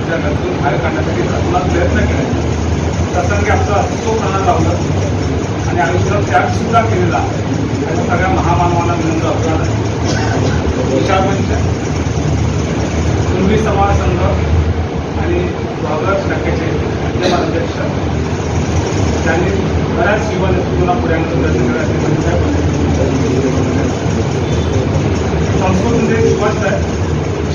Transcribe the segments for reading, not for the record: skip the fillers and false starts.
त्यांच्या घरातून बाहेर काढण्यासाठी आपला प्रयत्न केले. प्रसंगी आपलं अस्तित्व प्राणाला लावलं आणि आयुष्यात त्याग सुद्धा केलेला त्याच्या सगळ्या महामानवांना विनम्र अभिवादन आहे. विचारमंच कुणबी समाज संघ आणि काँग्रेस शाखेचे अध्यक्ष त्यांनी बऱ्याच युवा नेतृत्वाला पुढे प्रयत्न करायचे. संस्कृतमध्ये सुभाष आहे,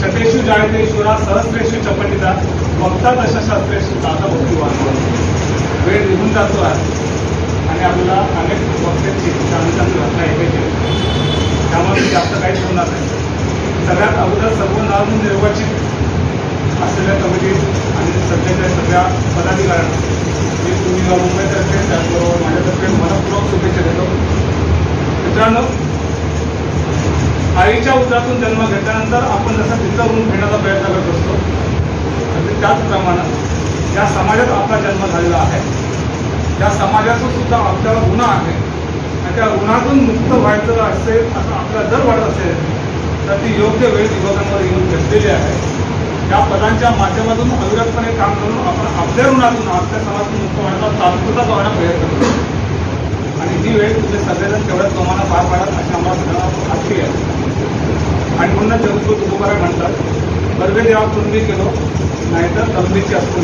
शतेषु जायते ईश्वरा सहस्रेषु चपटिता वक्ता दशशास्त्रेषु दाता भक्तिवान. वेळ निघून जातो आहे आणि आपल्याला अनेक वक्त्यांची चांगली घटना ऐकायची, त्यामुळे मी जास्त काहीच होणार नाही. सगळ्यात अगोदर सर्व नवनिर्वाचित असलेल्या कमिटी आणि सध्याच्या सगळ्या पदाधिकाऱ्यांना मी तुम्ही मुंबईतर्फे त्याचबरोबर माझ्यातर्फे मनपूर्वक शुभेच्छा देतो. मित्रांनो, आईच्या उदरातून जन्म घेतल्यानंतर आपण जसं चित्तवरून घेण्याचा प्रयत्न करत असतो, अगदी त्याचप्रमाणे या समाजात आपला जन्म झालेला आहे. या समाजाचं सुद्धा आपल्याला गुन्हा आहे आणि त्या गुन्ह्यातून मुक्त व्हायचं असेल असं आपल्याला जर वाटत असेल तर ती योग्य वेळ विभागांवर येऊन घेतलेली आहे. या पदांच्या माध्यमातून अविरतपणे काम करून आपण आपल्या ऋणातून आपल्या समाजातून मुक्त होण्याचा तात्पुरता करण्याचा प्रयत्न करतो आणि ही वेळ तुम्ही सगळेजण तेवढ्याच प्रमाणात पार पाडाल अशी आम्हाला सगळ्यांना खात्री आहे. आणि म्हणूनच जगद्गुरु तुकोबाराय म्हणतात, गर्वे देवा कुणबी केलो नाहीतर तलबीची असतो.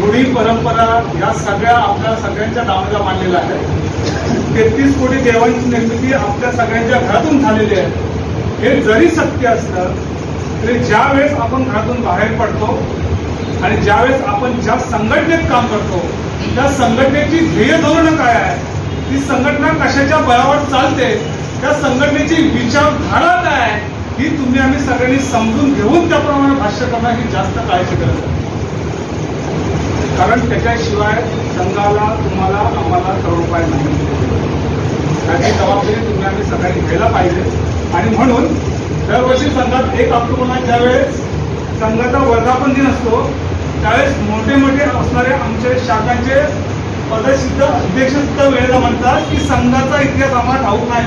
रूढी परंपरा या सगळ्या आपल्या सगळ्यांच्या दावणीला मानलेल्या आहे. 33 कोटी देवांची निर्मिती आपल्या सगळ्यांच्या घरातून झालेली आहे. हे जरी सत्य असलं तरी ज्या वेळेस आपण घरातून बाहेर पडतो आणि ज्यावेळेस आपण ज्या संघटनेत काम करतो त्या संघटनेची ध्येय धोरणं काय आहे, ती संघटना कशाच्या बळावर चालते, त्या संघटनेची विचारधारा काय आहे, ही तुम्ही आम्ही सगळ्यांनी समजून घेऊन त्याप्रमाणे भाष्य करणं ही जास्त काळजी गरज आहे. कारण त्याच्याशिवाय संघाला तुम्हाला आम्हाला करोडोपाय नाही. त्याची जबाबदारी तुम्ही आम्ही सगळ्यांनी घ्यायला पाहिजे. आणि म्हणून दरवर्षी संघात 1 ऑक्टोबरला ज्यावेळेस संघाचा वर्धापन दिन असतो त्यावेळेस मोठे मोठे असणारे आमचे शाखांचे पदसिद्ध अध्यक्ष सुद्धा वेळेला म्हणतात की संघाचा इतिहास आम्हाला ठाऊक नाही.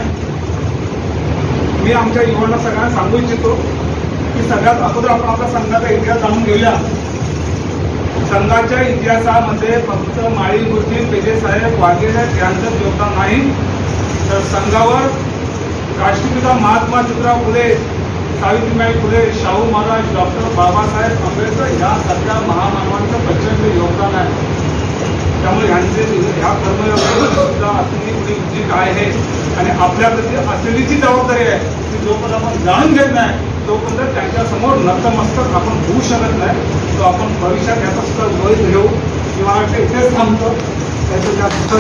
मी आमच्या युवांना सगळ्यांना सांगू इच्छितो की सगळ्यात अगोदर आपण आपला संघाचा इतिहास जाणून घेऊया. संघाच्या इतिहासामध्ये फक्त माळी गुरुजी पेजेसाहेब वाघेरे यांचंच योगदान नाही, तर संघावर राष्ट्रपिता महात्मा ज्योतिराव फुले, सावित्रीबाई फुले, शाहू महाराज, डॉक्टर बाबासाहेब आंबेडकर या सगळ्या महामानवांचं प्रचंड योगदान आहे. त्यामुळे ह्या कर्मयोगाची सुद्धा असलेली पुढे काय आहे आणि आपल्याप्रती असलेली जी जबाबदारी आहे ती जोपर्यंत आपण जाणून घेत नाही तोपर्यंत त्यांच्यासमोर नतमस्तक आपण होऊ शकत नाही. तो आपण भविष्यात याचा सुद्धा गैर घेऊ किंवा इथेच थांबतो. त्याचं जास्त